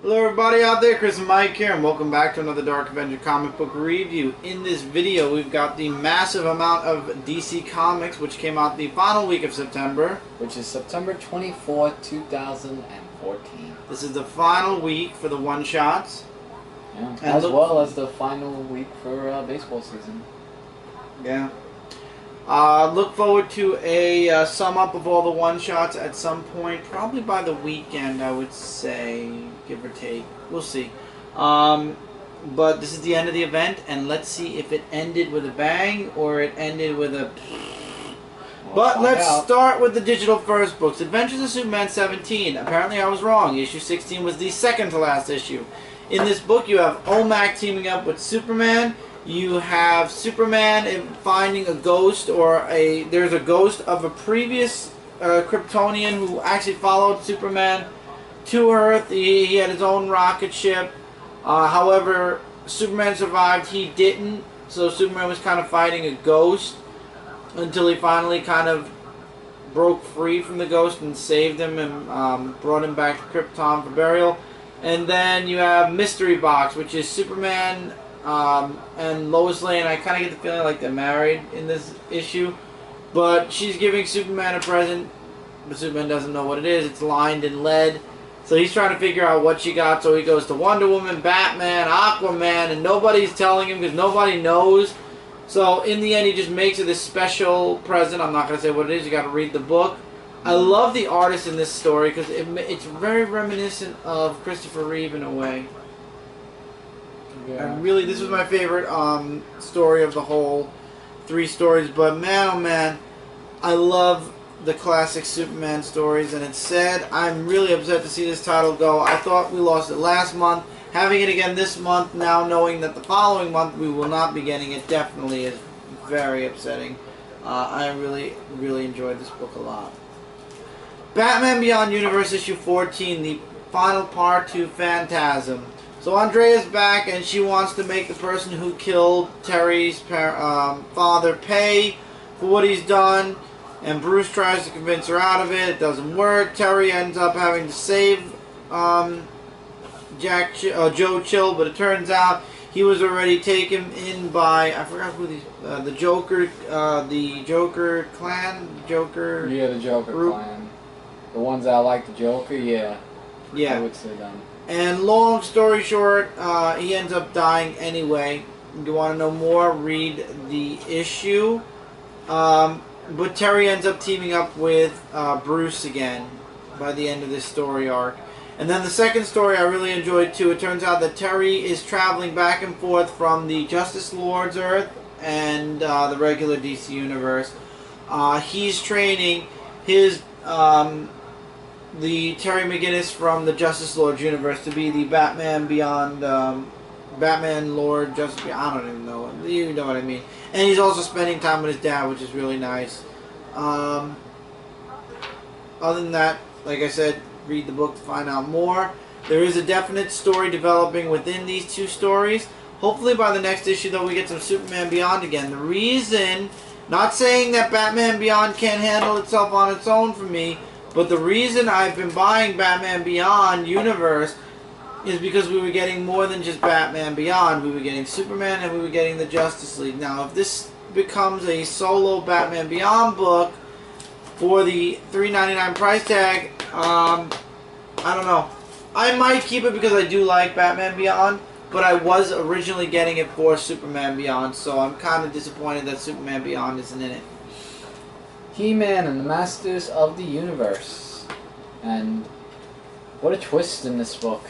Hello everybody out there, Chris and Mike here, and welcome back to another Dark Avenger Comic Book review. In this video, we've got the massive amount of DC Comics, which came out the final week of September. Which is September 24th, 2014. This is the final week for the one-shots. Yeah, as well as the final week for baseball season. Yeah. Look forward to a sum-up of all the one-shots at some point, probably by the weekend, I would say, give or take. We'll see. But this is the end of the event, and let's see if it ended with a bang or it ended with a... But let's start with the digital first books. Adventures of Superman 17. Apparently I was wrong. Issue 16 was the second to last issue. In this book you have OMAC teaming up with Superman. You have Superman finding a ghost, there's a ghost of a previous Kryptonian who actually followed Superman to Earth. He had his own rocket ship. However, Superman survived. He didn't. So Superman was kind of fighting a ghost until he finally kind of broke free from the ghost and saved him and brought him back to Krypton for burial. And then you have Mystery Box, which is Superman and Lois Lane. I kind of get the feeling like they're married in this issue. But she's giving Superman a present, but Superman doesn't know what it is. It's lined in lead. So he's trying to figure out what she got. So he goes to Wonder Woman, Batman, Aquaman, and nobody's telling him because nobody knows. So in the end, he just makes her this special present. I'm not going to say what it is. You got to read the book. I love the artist in this story because it's very reminiscent of Christopher Reeve in a way. Yeah. This was my favorite story of the whole 3 stories. But man, oh man, I love the classic Superman stories, and it's sad. I'm really upset to see this title go. I thought we lost it last month. Having it again this month, now knowing that the following month we will not be getting it, definitely is very upsetting. I really enjoyed this book a lot. Batman Beyond Universe issue 14, the final part to Phantasm. So Andrea's back, and she wants to make the person who killed Terry's father pay for what he's done. And Bruce tries to convince her out of it. It doesn't work. Terry ends up having to save Joe Chill, but it turns out he was already taken in by, I forgot who the Joker clan, Joker. Yeah, the Joker group. clan. The ones that like the Joker, yeah. Yeah. I would say them. And long story short, he ends up dying anyway. If you want to know more, read the issue. But Terry ends up teaming up with Bruce again by the end of this story arc. And then the second story I really enjoyed too. It turns out that Terry is traveling back and forth from the Justice Lord's Earth and the regular DC universe. He's training his the Terry McGinnis from the Justice Lord's universe to be the Batman Beyond, Batman Lord Justice. I don't even know. You know what I mean. And he's also spending time with his dad, which is really nice. Other than that, like I said, read the book to find out more. There is a definite story developing within these 2 stories. Hopefully by the next issue, though, we get some Superman Beyond again. The reason, not saying that Batman Beyond can't handle itself on its own for me, but the reason I've been buying Batman Beyond Universe is because we were getting more than just Batman Beyond. We were getting Superman and we were getting the Justice League. Now, if this becomes a solo Batman Beyond book for the $3.99 price tag, I don't know. I might keep it because I do like Batman Beyond, but I was originally getting it for Superman Beyond, so I'm kind of disappointed that Superman Beyond isn't in it. He-Man and the Masters of the Universe. And what a twist in this book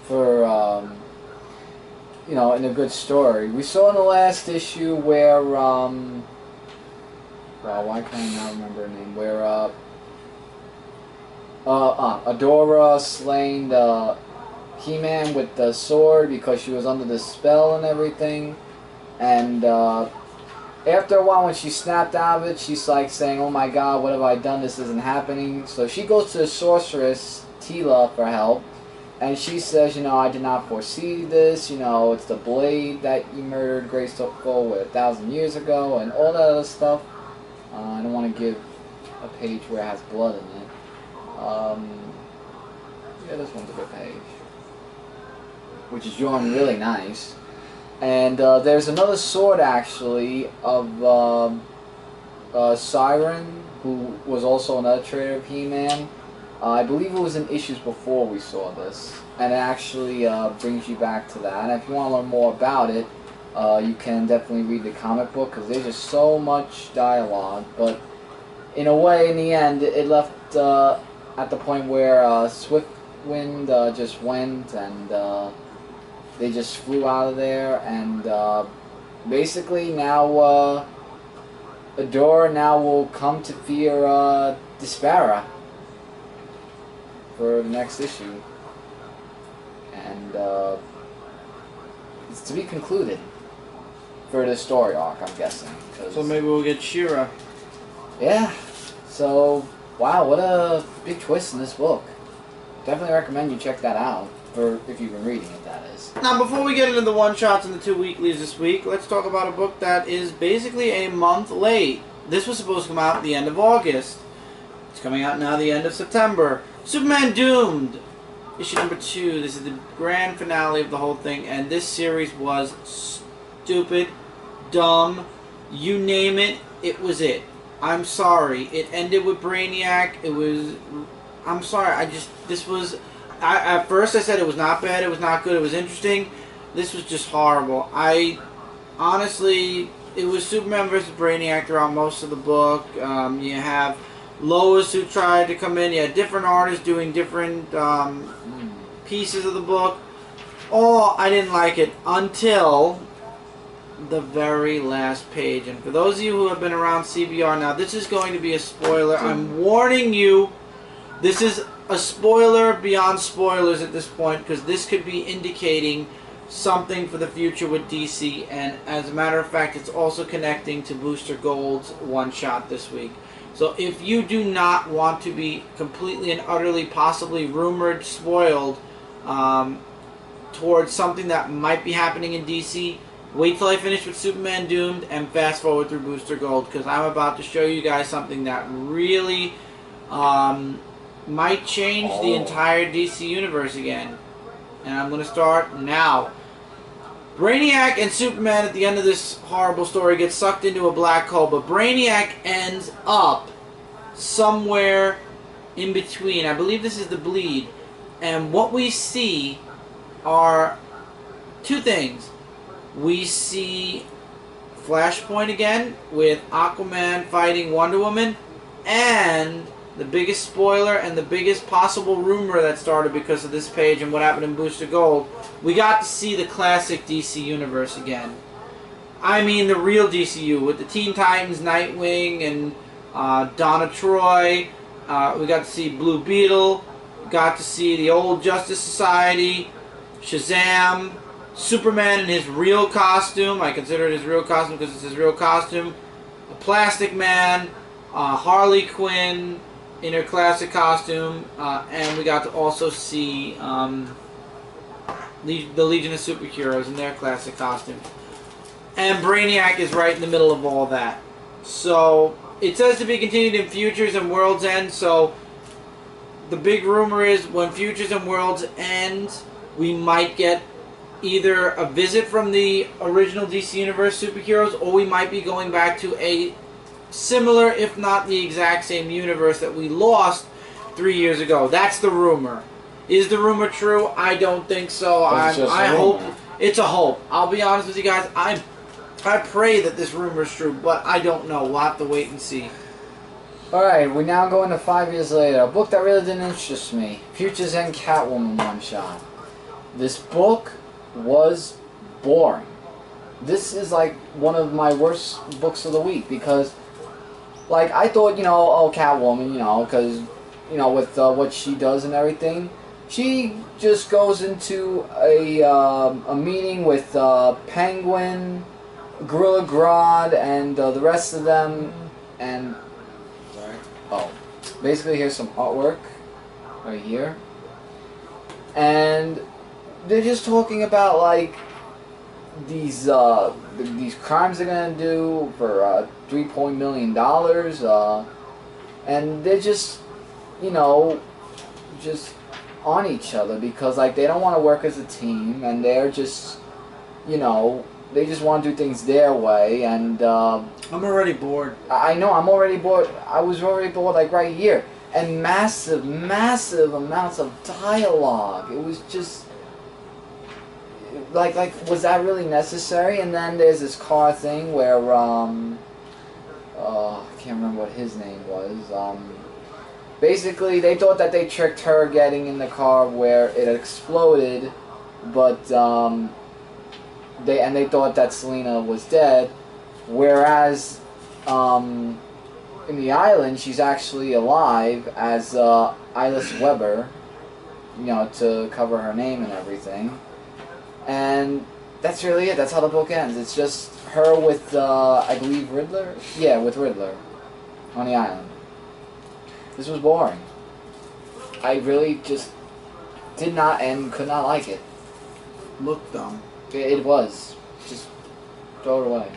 for, you know, in a good story. We saw in the last issue where, well, why can't I not remember her name? Where, Adora slain the He-Man with the sword because she was under the spell and everything. And, after a while, when she snapped out of it, she's like saying, "Oh my God, what have I done? This isn't happening." So she goes to the sorceress, Tila, for help. And she says, you know, "I did not foresee this. You know, it's the blade that you murdered Grace Stokel with 1,000 years ago," and all that other stuff. I don't want to give a page where it has blood in it. Yeah, this one's a good page. which is drawn really nice. And there's another sword actually of Siren, who was also another trader of He-Man. I believe it was in issues before we saw this, and it actually brings you back to that. And if you want to learn more about it, you can definitely read the comic book, because there's just so much dialogue. But in a way, in the end, it left at the point where Swiftwind just went, and they just flew out of there, and basically now Adora now will come to fear Despera for the next issue, and it's to be concluded for the story arc, I'm guessing. So maybe we'll get She-Ra. Yeah. So wow, what a big twist in this book. Definitely recommend you check that out, for if you've been reading it, that is. Now, before we get into the one-shots and the 2 weeklies this week, let's talk about a book that is basically a month late. This was supposed to come out at the end of August. It's coming out now the end of September. Superman Doomed, issue number 2. This is the grand finale of the whole thing, and this series was stupid, dumb, you name it, it was it. I'm sorry. It ended with Brainiac. It was... I'm sorry. This was... at first I said it was not bad, it was not good, it was interesting. This was just horrible. Honestly, it was Superman versus Brainiac throughout most of the book. You have Lois who tried to come in. You had different artists doing different pieces of the book. I didn't like it until the very last page. And for those of you who have been around CBR, now this is going to be a spoiler. I'm warning you, this is a spoiler beyond spoilers at this point, because this could be indicating something for the future with DC, and as a matter of fact, it's also connecting to Booster Gold's one-shot this week. So if you do not want to be completely and utterly, possibly rumored, spoiled towards something that might be happening in DC, wait till I finish with Superman Doomed and fast forward through Booster Gold, because I'm about to show you guys something that really might change the entire DC universe again. And I'm going to start now. Brainiac and Superman at the end of this horrible story get sucked into a black hole, but Brainiac ends up somewhere in between. I believe this is the Bleed. And what we see are two things. We see Flashpoint again with Aquaman fighting Wonder Woman, and the biggest spoiler and the biggest possible rumor that started because of this page and what happened in Booster Gold, we got to see the classic DC Universe again. I mean the real DCU with the Teen Titans, Nightwing, and Donna Troy. We got to see Blue Beetle. Got to see the old Justice Society, Shazam, Superman in his real costume. I consider it his real costume because it's his real costume. A Plastic Man, Harley Quinn in her classic costume, and we got to also see the Legion of Superheroes in their classic costume. And Brainiac is right in the middle of all that. So it says to be continued in Futures and World's End, so the big rumor is when Futures and World's End, we might get either a visit from the original DC Universe superheroes, or we might be going back to a similar, if not the exact same universe that we lost 3 years ago. That's the rumor. Is the rumor true? I don't think so. I hope it's a hope. I'll be honest with you guys. I pray that this rumor is true, but I don't know. We'll have to wait and see. Alright, we now go into 5 years later. A book that really didn't interest me. Futures End Catwoman one-shot. This book was boring. This is like one of my worst books of the week, because like I thought, Catwoman, because with what she does and everything, she just goes into a meeting with Penguin, Gorilla Grodd, and the rest of them, and basically here's some artwork right here, and they're just talking about like these crimes they're gonna do for $3 million, and they're just on each other because like they don't want to work as a team and they're just, you know, they just want to do things their way. And I'm already bored. I know, I'm already bored. I was already bored like right here. And massive amounts of dialogue. It was just like was that really necessary? And then there's this car thing where I can't remember what his name was. Basically, they thought that they tricked her getting in the car where it exploded, but they thought that Selena was dead, whereas in the island she's actually alive as Iris Weber, you know, to cover her name and everything, and that's really it. That's how the book ends. It's just her with I believe Riddler. Yeah, with Riddler on the island. This was boring. I really just did not and could not like it. Looked dumb. It was. Just throw it away.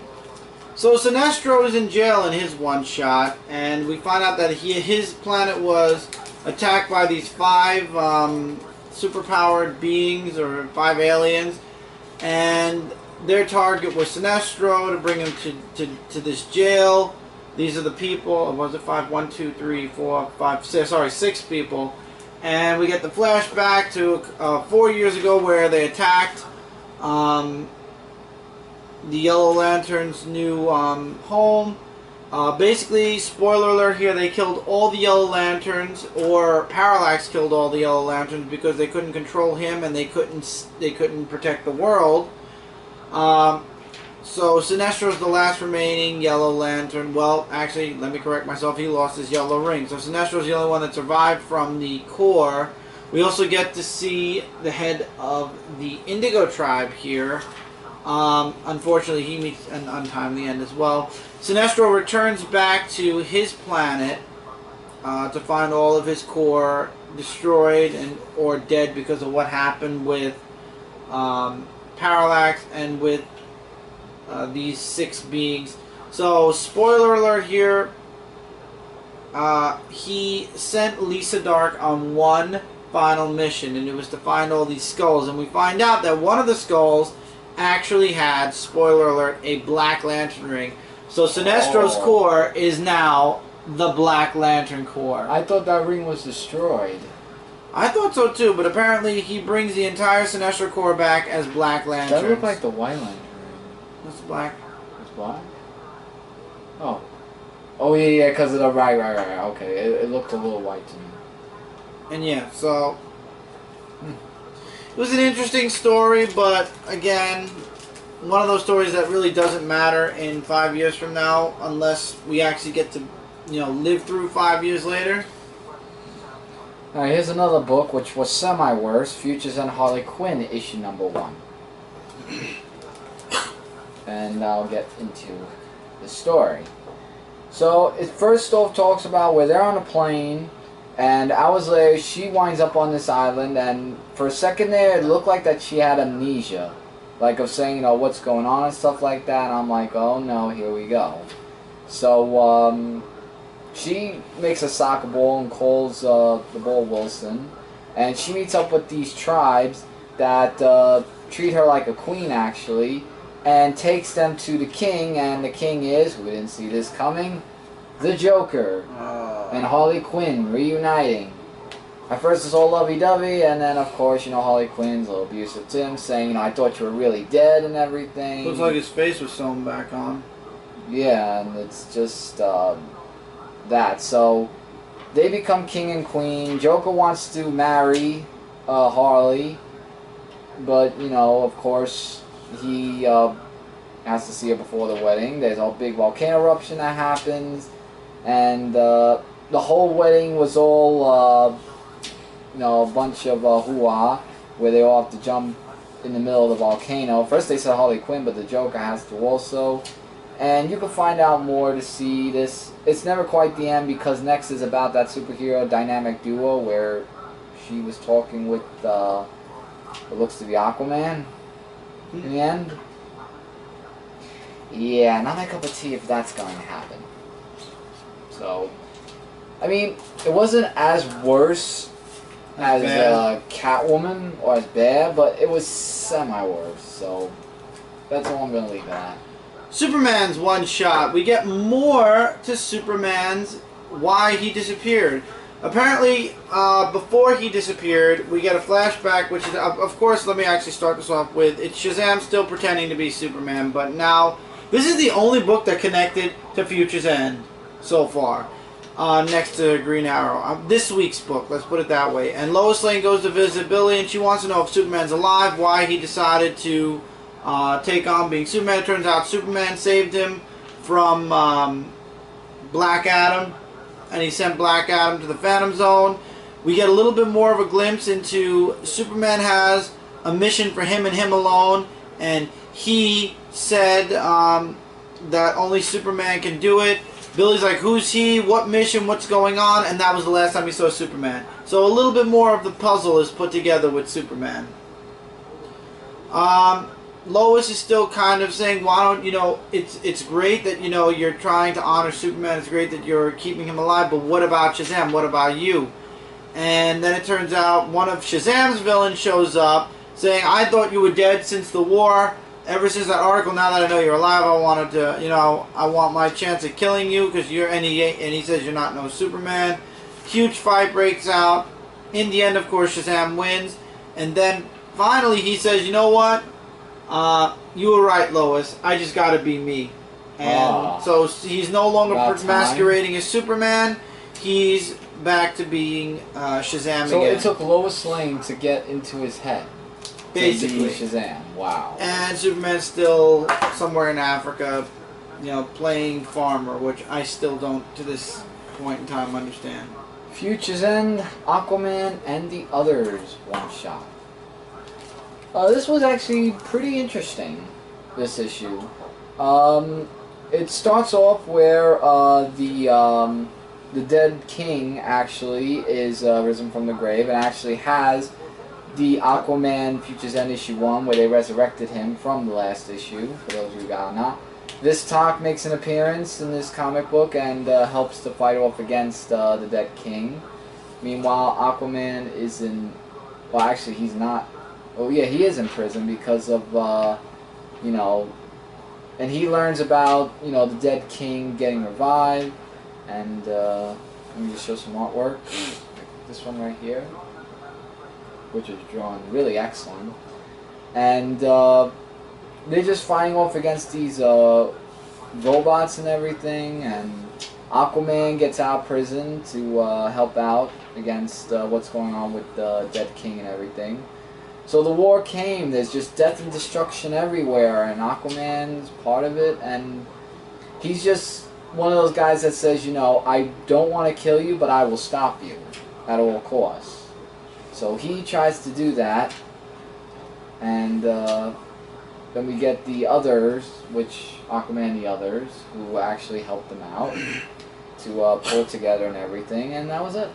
So Sinestro is in jail in his one shot, and we find out that his planet was attacked by these 5 superpowered beings, or 5 aliens, and their target was Sinestro to bring him to this jail. These are the people. Was it 5? 1, 2, 3, 4, 5, 6. Sorry, 6 people. And we get the flashback to 4 years ago where they attacked the Yellow Lantern's new home. Basically, spoiler alert here, they killed all the Yellow Lanterns, or Parallax killed all the Yellow Lanterns because they couldn't control him and they couldn't protect the world. So Sinestro's the last remaining Yellow Lantern. Well, actually, let me correct myself. He lost his yellow ring. So Sinestro's the only one that survived from the core. We also get to see the head of the Indigo tribe here. Unfortunately, he meets an untimely end as well. Sinestro returns back to his planet to find all of his core destroyed or dead because of what happened with Parallax and with these 6 beings. So, spoiler alert here, he sent Lisa Dark on one final mission, and it was to find all these skulls. And we find out that one of the skulls actually had, spoiler alert, a Black Lantern ring. So Sinestro's core is now the Black Lantern core. I thought that ring was destroyed. I thought so too, but apparently he brings the entire Sinestro core back as Black Lantern. That looked like the White Lantern. That's black. It's black? Oh. Oh, yeah, because of the... Right. Okay, it looked a little white to me. And yeah, so... It was an interesting story, but again, one of those stories that really doesn't matter in 5 years from now unless we actually get to, live through 5 years later. Alright, here's another book which was semi-worse, Futures and Harley Quinn, issue number 1. And I'll get into the story. So, it first off talks about where they're on a plane, and hours later she winds up on this island, and for a second there it looked like that she had amnesia. Like of saying, what's going on and stuff like that, and I'm like, oh no, here we go. So, she makes a soccer ball and calls the ball Wilson, and she meets up with these tribes that treat her like a queen, actually, and takes them to the king, and the king is, we didn't see this coming, the Joker, and Harley Quinn reuniting. At first it's all lovey-dovey, and then of course, Harley Quinn's a little abusive to him, saying, I thought you were really dead and everything. Looks like his face was sewn back on. Yeah, and it's just that. So they become king and queen. Joker wants to marry Harley, but of course he has to see her before the wedding. There's a big volcano eruption that happens, and the whole wedding was all a bunch of hoo-ah, where they all have to jump in the middle of the volcano. First they said Harley Quinn, but the Joker has to also. And you can find out more to see this. It's never quite the end, because next is about that superhero dynamic duo where she was talking with what looks to be Aquaman in the end. Yeah, not my cup of tea if that's going to happen. So, I mean, it wasn't as worse as Catwoman or as bad, but it was semi-worse, so that's all I'm going to leave it at. Superman's one shot. We get more to Superman's why he disappeared. Apparently, before he disappeared, we get a flashback, which is, of course, let me actually start this off with, it's Shazam still pretending to be Superman, but now, this is the only book that connected to Future's End so far, next to Green Arrow. This week's book, let's put it that way. And Lois Lane goes to visit Billy, and she wants to know if Superman's alive, why he decided to take on being Superman. It turns out Superman saved him from Black Adam, and he sent Black Adam to the Phantom Zone. We get a little bit more of a glimpse into Superman has a mission for him and him alone, and he said that only Superman can do it. Billy's like, who's he, what mission, what's going on, and that was the last time we saw Superman. So a little bit more of the puzzle is put together with Superman. Lois is still kind of saying, why don't, it's great that, you're trying to honor Superman, it's great that you're keeping him alive, but what about Shazam, what about you? And then it turns out one of Shazam's villains shows up, saying, I thought you were dead since the war, ever since that article, now that I know you're alive, I wanted to, I want my chance at killing you, because and he says you're not no Superman. Huge fight breaks out. In the end, of course, Shazam wins, and then finally he says, you know what? You were right, Lois. I just gotta be me. And so he's no longer masquerading as Superman. He's back to being Shazam again. So it took Lois Lane to get into his head. Basically. To be Shazam. Wow. And Superman's still somewhere in Africa, playing farmer, which I still don't, to this point in time, understand. Future's End, Aquaman, and the Others one shot. This was actually pretty interesting, this issue. It starts off where the dead king actually is risen from the grave and actually has the Aquaman Future's End issue 1 where they resurrected him from the last issue, for those who got or not. This Talk makes an appearance in this comic book and helps to fight off against the dead king. Meanwhile, Aquaman is in... Well, actually, he's not... Oh yeah, he is in prison because of, and he learns about, the dead king getting revived, and, let me just show some artwork. This one right here, which is drawn really excellent. And, they're just fighting off against these, robots and everything, and Aquaman gets out of prison to, help out against, what's going on with the dead king and everything. So the war came, there's just death and destruction everywhere, and Aquaman's part of it, and he's just one of those guys that says, I don't want to kill you, but I will stop you at all costs. So he tries to do that, and then we get the others, which Aquaman and the others, who actually helped them out to pull together and everything, and that was it.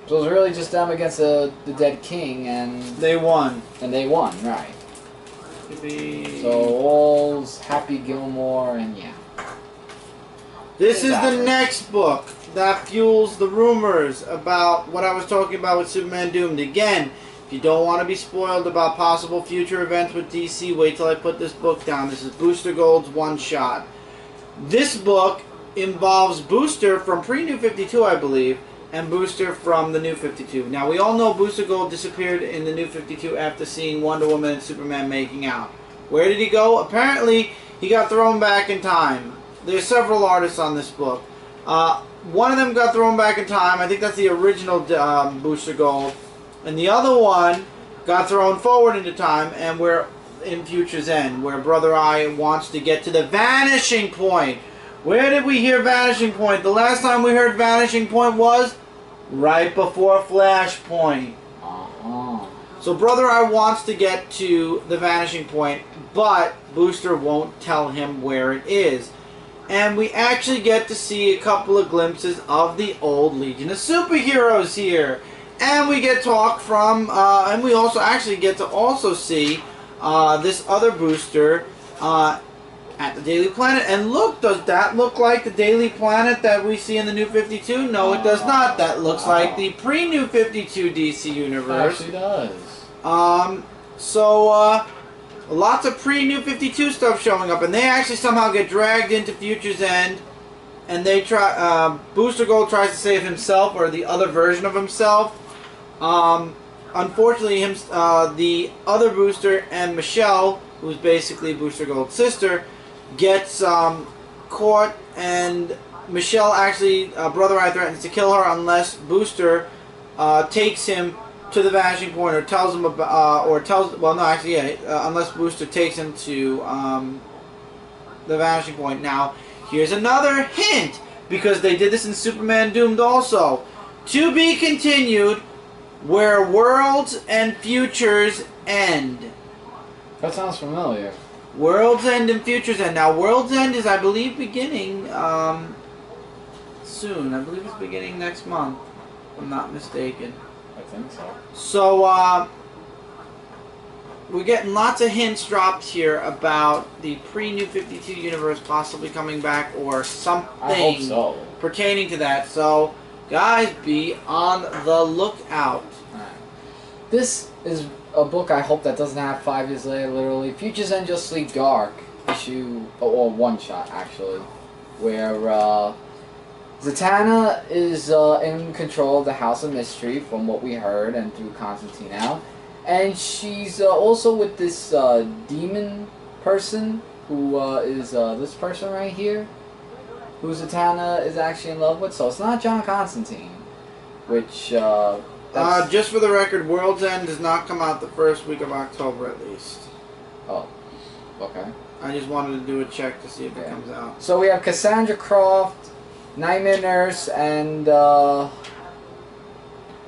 So it was really just them against the dead king, and... They won. And they won, right. So all's Happy Gilmore, and yeah. This is the next book that fuels the rumors about what I was talking about with Superman Doomed. Again, if you don't want to be spoiled about possible future events with DC, wait till I put this book down. This is Booster Gold's one-shot. This book involves Booster from pre-New 52, I believe, and Booster from the New 52. Now, we all know Booster Gold disappeared in the New 52 after seeing Wonder Woman and Superman making out. Where did he go? Apparently, he got thrown back in time. There's several artists on this book. One of them got thrown back in time. I think that's the original Booster Gold. And the other one got thrown forward into time, and we're in Future's End, where Brother Eye wants to get to the Vanishing Point. Where did we hear Vanishing Point? The last time we heard Vanishing Point was right before Flashpoint. So Brother Eye wants to get to the Vanishing Point, but Booster won't tell him where it is. And we actually get to see a couple of glimpses of the old Legion of Superheroes here. And we get talk from, and we also actually get to also see this other Booster at the Daily Planet. And look, does that look like the Daily Planet that we see in the New 52? No, it does not. That looks like the pre-New 52 DC Universe. It actually does. So, lots of pre-New 52 stuff showing up, and they actually somehow get dragged into Future's End, and they try, Booster Gold tries to save himself, or the other version of himself. Unfortunately, the other Booster and Michelle, who's basically Booster Gold's sister, gets caught, and Michelle actually, Brother Eye threatens to kill her unless Booster takes him to the vanishing point, or tells him about, unless Booster takes him to the vanishing point. Now, here's another hint, because they did this in Superman Doomed also. To be continued, where worlds and futures end. That sounds familiar. World's End and Future's End. Now, World's End is, I believe, beginning soon. I believe it's beginning next month, if I'm not mistaken. I think so. So, we're getting lots of hints dropped here about the pre-New 52 universe possibly coming back, or something I hope so. pertaining to that. So, guys, be on the lookout. Right. This is a book I hope that doesn't have 5 years later, literally. Future's End Just League Dark, issue, or one shot actually, where Zatanna is in control of the House of Mystery, from what we heard and through Constantine now. And she's also with this demon person, who is this person right here, who Zatanna is actually in love with. So it's not John Constantine, which... just for the record, World's End does not come out the first week of October, at least. Oh, okay. I just wanted to do a check to see if it comes out. So we have Cassandra Croft, Nightmare Nurse, and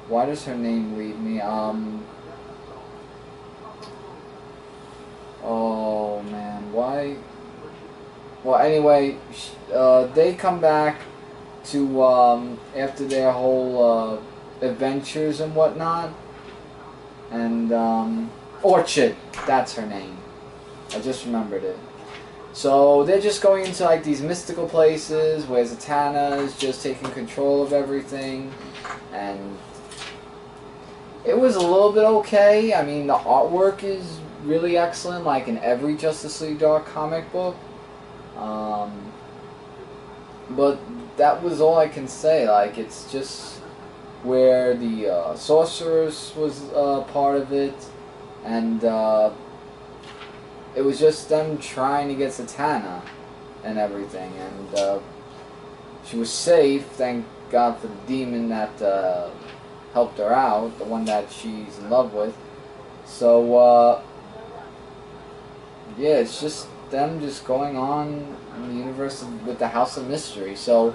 why does her name leave me? Oh man, why? Well, anyway, they come back to after their whole adventures and whatnot, and Orchid, that's her name. I just remembered it. So they're just going into like these mystical places where Zatanna is just taking control of everything, and it was a little bit okay. I mean, the artwork is really excellent, like in every Justice League Dark comic book. But that was all I can say. Like, it's just where the Sorceress was part of it, and it was just them trying to get Zatanna and everything, and she was safe, thank God for the demon that helped her out, the one that she's in love with. So, yeah, it's just them just going on in the universe with the House of Mystery. So,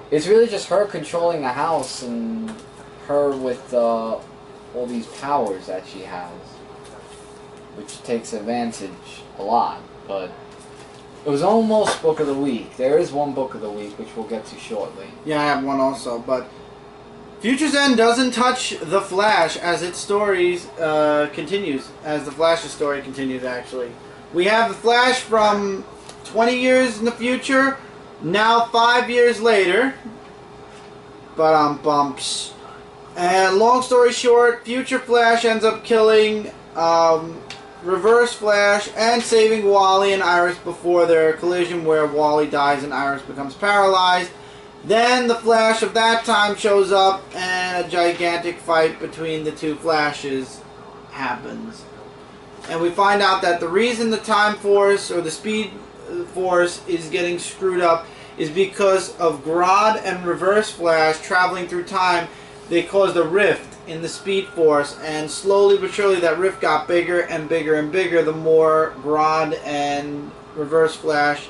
it's really just her controlling the house, and her with all these powers that she has, which takes advantage a lot. But it was almost Book of the Week. There is one Book of the Week, which we'll get to shortly. Yeah, I have one also, but Future's End doesn't touch The Flash as its stories continues, as The Flash's story continues, actually. We have The Flash from 20 years in the future, now 5 years later. But bumps. And long story short, Future Flash ends up killing Reverse Flash and saving Wally and Iris before their collision, where Wally dies and Iris becomes paralyzed. Then the Flash of that time shows up, and a gigantic fight between the two Flashes happens. And we find out that the reason the Time Force, or the Speed Force, is getting screwed up is because of Grodd and Reverse Flash traveling through time. They caused a rift in the Speed Force, and slowly but surely that rift got bigger and bigger and bigger the more Grodd and Reverse Flash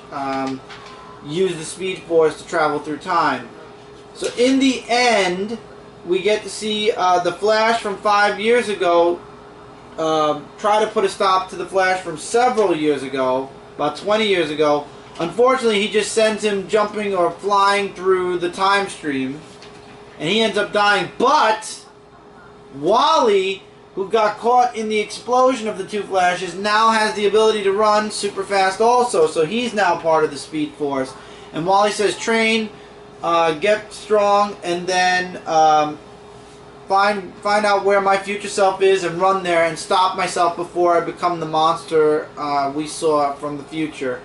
used the Speed Force to travel through time. So in the end, we get to see the Flash from 5 years ago try to put a stop to the Flash from several years ago, about 20 years ago. Unfortunately, he just sends him jumping or flying through the time stream, and he ends up dying. But Wally who got caught in the explosion of the two Flashes, now has the ability to run super fast also. So he's now part of the Speed Force. And Wally says, train, get strong, and then find out where my future self is and run there and stop myself before I become the monster we saw from the future.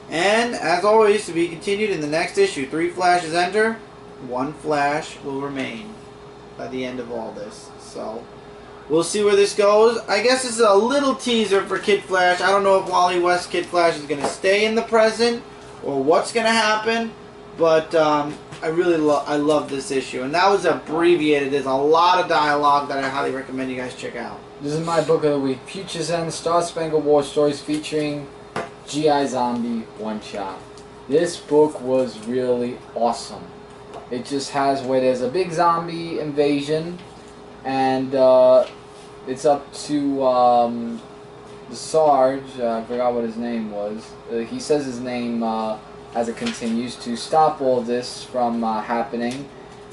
And, as always, to be continued in the next issue. 3 Flashes enter, 1 Flash will remain by the end of all this. So, we'll see where this goes. I guess this is a little teaser for Kid Flash. I don't know if Wally West Kid Flash is going to stay in the present or what's going to happen. But I really love this issue. And that was abbreviated. There's a lot of dialogue that I highly recommend you guys check out. This is my book of the week. Future's End Star Spangled War Stories featuring G.I. Zombie one-shot. This book was really awesome. It just has where there's a big zombie invasion, and it's up to the Sarge, I forgot what his name was. He says his name as it continues to stop all this from happening,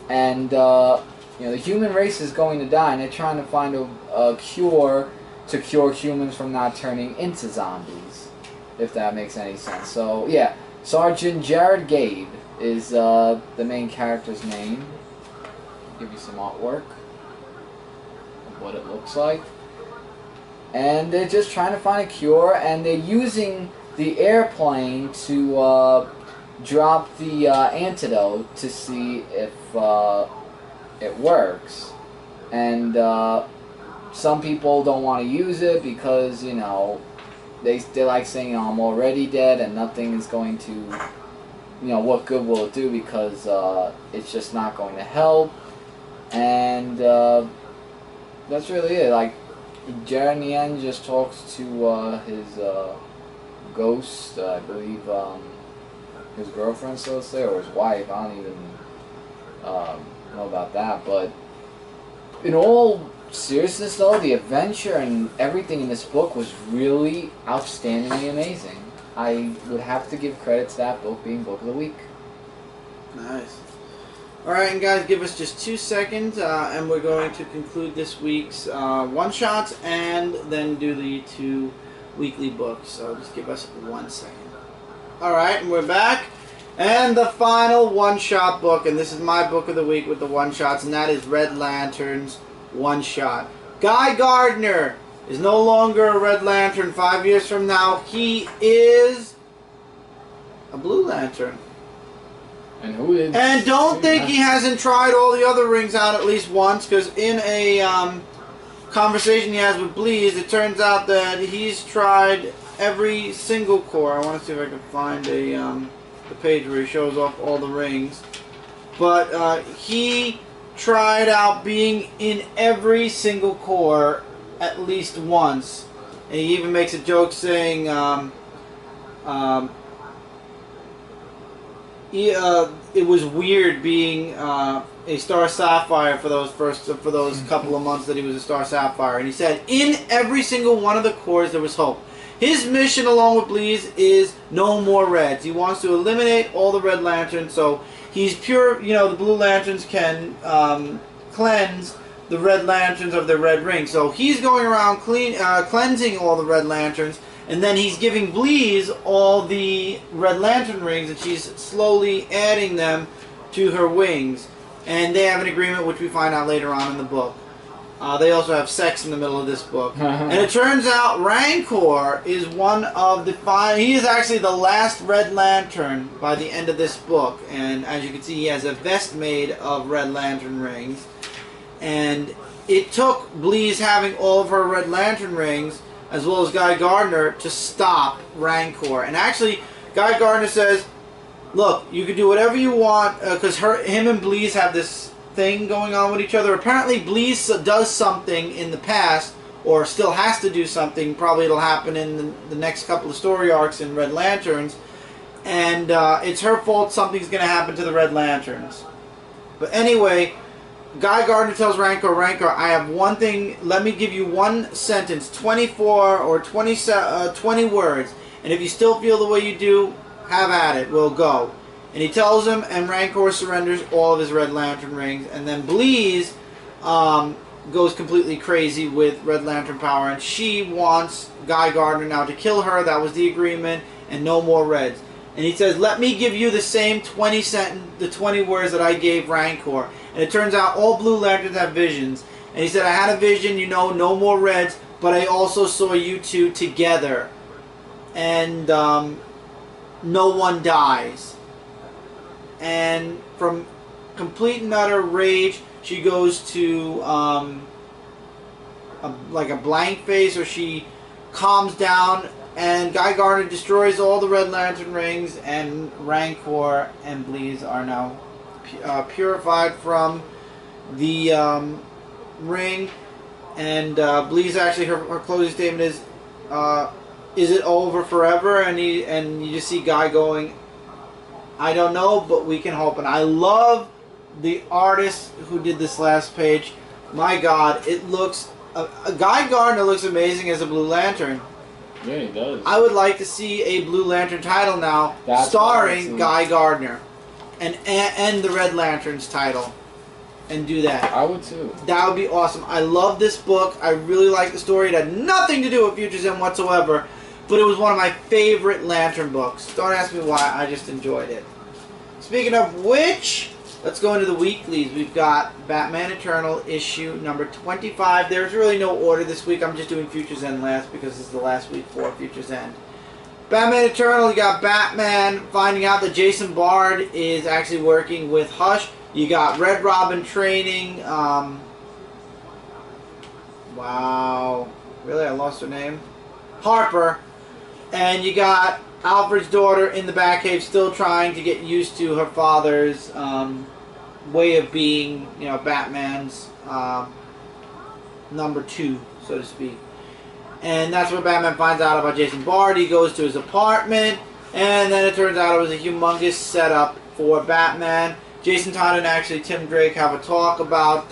and the human race is going to die, and they're trying to find a cure to cure humans from not turning into zombies, if that makes any sense. So yeah, Sergeant Jared Gabe is the main character's name. I'll give you some artwork of what it looks like. And they're just trying to find a cure, and they're using the airplane to drop the antidote to see if it works. And some people don't want to use it because, they like saying, I'm already dead and nothing is going to, what good will it do, because it's just not going to help. And that's really it. Like, Jared in the end just talks to his ghost, I believe his girlfriend, so to say, or his wife. I don't even know about that. But in all seriousness, though, the adventure and everything in this book was really outstandingly amazing. I would have to give credit to that book being Book of the Week. Nice. Alright, and guys, give us just 2 seconds, and we're going to conclude this week's one-shots and then do the 2 weekly books. So just give us 1 second. Alright, and we're back. And the final one-shot book, and this is my book of the week with the one-shots, and that is Red Lantern's one-shot. Guy Gardner is no longer a Red Lantern. 5 years from now, he is a Blue Lantern. And who is? And don't think he hasn't tried all the other rings out at least once, because in a conversation he has with Bleez, it turns out that he's tried every single core. I want to see if I can find the page where he shows off all the rings. But he tried out being in every single core at least once. And he even makes a joke saying it was weird being a Star Sapphire for those couple of months that he was a Star Sapphire. And he said in every single one of the cores there was hope. His mission, along with Bleez, is no more Reds. He wants to eliminate all the Red Lanterns, so he's pure. The Blue Lanterns can cleanse the Red Lanterns of their red rings. So he's going around cleansing all the Red Lanterns, and then he's giving Bleez all the Red Lantern rings, and she's slowly adding them to her wings. And they have an agreement, which we find out later on in the book. They also have sex in the middle of this book. And it turns out Rancor is one of the he is actually the last Red Lantern by the end of this book. And as you can see, he has a vest made of Red Lantern rings. And it took Bleez having all of her Red Lantern rings, as well as Guy Gardner, to stop Rancor. And actually, Guy Gardner says, look, you can do whatever you want, because him and Bleez have this thing going on with each other. Apparently Bleez does something in the past, or still has to do something. Probably it'll happen in the next couple of story arcs in Red Lanterns, and it's her fault something's going to happen to the Red Lanterns. But anyway, Guy Gardner tells Rancor, I have one thing, let me give you one sentence, 24 or 20 words, and if you still feel the way you do, have at it, we'll go. And he tells him, and Rancor surrenders all of his Red Lantern rings. And then Bleez goes completely crazy with Red Lantern power, and she wants Guy Gardner now to kill her. That was the agreement, and no more Reds. And he says, let me give you the same 20 words that I gave Rancor. And it turns out all Blue Lanterns have visions. And he said, I had a vision, you know, no more Reds, but I also saw you two together. And no one dies. And from complete and utter rage, she goes to like a blank face, or she calms down, and Guy Gardner destroys all the Red Lantern rings, and Rancor and Bleez are now purified from the ring. And Bleez, actually, her closing statement is it over forever? And you just see Guy going, I don't know, but we can hope. And I love the artist who did this last page. My God, it looks... Guy Gardner looks amazing as a Blue Lantern. Yeah, he does. I would like to see a Blue Lantern title now, starring Guy Gardner, and the Red Lantern's title, and do that. I would too. That would be awesome. I love this book. I really like the story. It had nothing to do with Futures End whatsoever, but it was one of my favorite Lantern books. Don't ask me why. I just enjoyed it. Speaking of which, let's go into the weeklies. We've got Batman Eternal issue number 25. There's really no order this week. I'm just doing Futures End last because this is the last week for Futures End. Batman Eternal, you got Batman finding out that Jason Bard is actually working with Hush. You got Red Robin training. Wow. Really? I lost her name? Harper. And you got Alfred's daughter in the Batcave still trying to get used to her father's way of being, you know, Batman's number 2, so to speak. And that's where Batman finds out about Jason Bard. He goes to his apartment, and then it turns out it was a humongous setup for Batman. Jason Todd and actually Tim Drake have a talk about,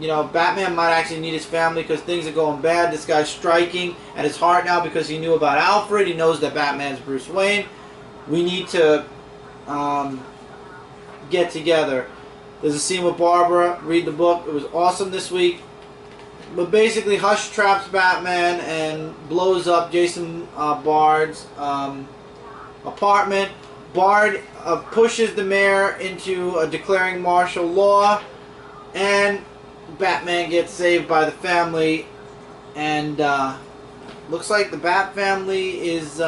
you know, Batman might actually need his family because things are going bad. This guy's striking at his heart now because he knew about Alfred. He knows that Batman's Bruce Wayne. We need to get together. There's a scene with Barbara. Read the book. It was awesome this week. But basically, Hush traps Batman and blows up Jason Bard's apartment. Bard pushes the mayor into declaring martial law, and Batman gets saved by the family, and looks like the Bat family is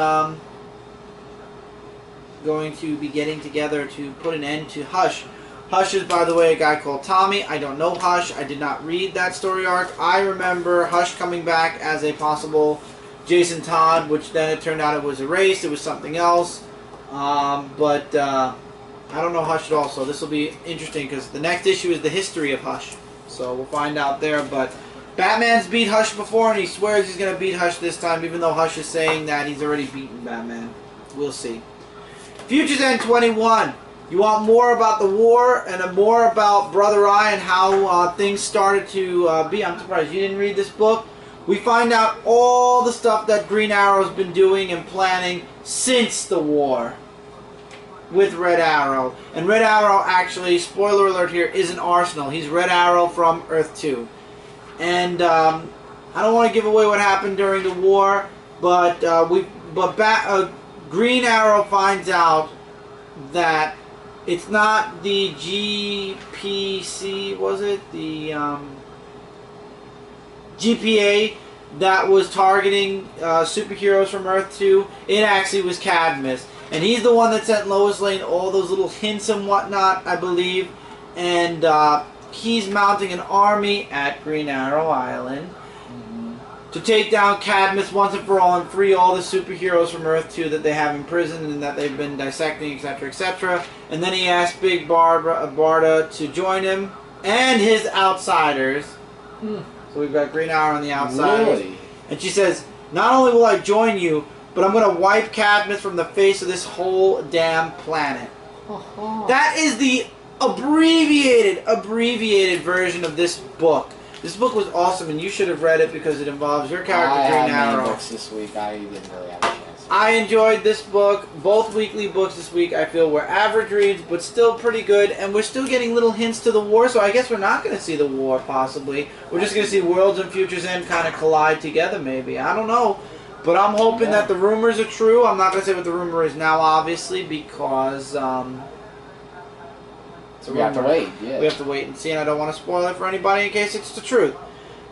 going to be getting together to put an end to Hush. Hush is, by the way, a guy called Tommy. I don't know Hush. I did not read that story arc. I remember Hush coming back as a possible Jason Todd, which then it turned out it was erased. It was something else. But I don't know Hush at all, so this will be interesting because the next issue is the history of Hush. So we'll find out there. But Batman's beat Hush before, and he swears he's going to beat Hush this time, even though Hush is saying that he's already beaten Batman. We'll see. Futures End 21. You want more about the war and more about Brother Eye and how things started to be? I'm surprised you didn't read this book. We find out all the stuff that Green Arrow's been doing and planning since the war with Red Arrow. And Red Arrow, actually, spoiler alert here, is an Arsenal. He's Red Arrow from Earth 2. And I don't want to give away what happened during the war, but Green Arrow finds out that it's not the GPC, was it? The GPA that was targeting superheroes from Earth 2. It actually was Cadmus. And he's the one that sent Lois Lane all those little hints and whatnot, I believe. And he's mounting an army at Green Arrow Island to take down Cadmus once and for all and free all the superheroes from Earth 2 that they have imprisoned and that they've been dissecting, etc., etc. And then he asked Big Barda to join him and his outsiders. So we've got Green Arrow on the outsiders. Really? And she says, not only will I join you, but I'm going to wipe Cadmus from the face of this whole damn planet. That is the abbreviated version of this book. This book was awesome, and you should have read it because it involves your character, I Green had many Arrow. books this week. I didn't really have a chance. I enjoyed this book. Both weekly books this week I feel were average reads, but still pretty good. And we're still getting little hints to the war, so I guess we're not going to see the war, possibly. We're just going to see Worlds and Futures End kind of collide together, maybe. I don't know. But I'm hoping that the rumors are true. I'm not going to say what the rumor is now, obviously, because we have to wait, yeah. We have to wait and see, and I don't want to spoil it for anybody in case it's the truth.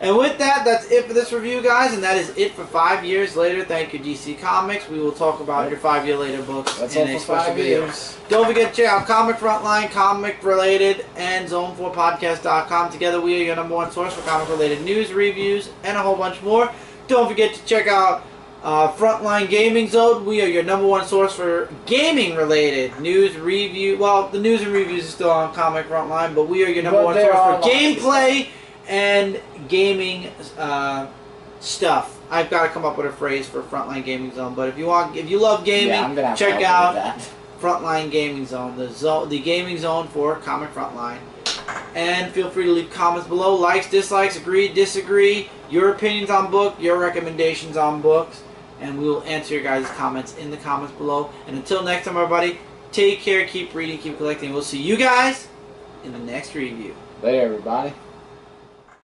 And with that, that's it for this review, guys, and that is it for 5 years later. Thank you, DC Comics. We will talk about your 5 year later books That's in all a for special 5 video. years. Don't forget to check out Comic Frontline, Comic Related, and Zone4Podcast.com. Together, we are your #1 source for comic related news, reviews, and a whole bunch more. Don't forget to check out Frontline Gaming Zone. We are your #1 source for gaming related news, review. Well, the news and reviews is still on Comic Frontline, but we are your #1 source for gameplay and gaming stuff. I've got to come up with a phrase for Frontline Gaming Zone, but if you love gaming, check out Frontline Gaming Zone, the gaming zone for Comic Frontline. And feel free to leave comments below, likes, dislikes, agree, disagree, your opinions on book, your recommendations on books, and we will answer your guys' comments in the comments below. And until next time, everybody, take care, keep reading, keep collecting. We'll see you guys in the next review. Later, everybody.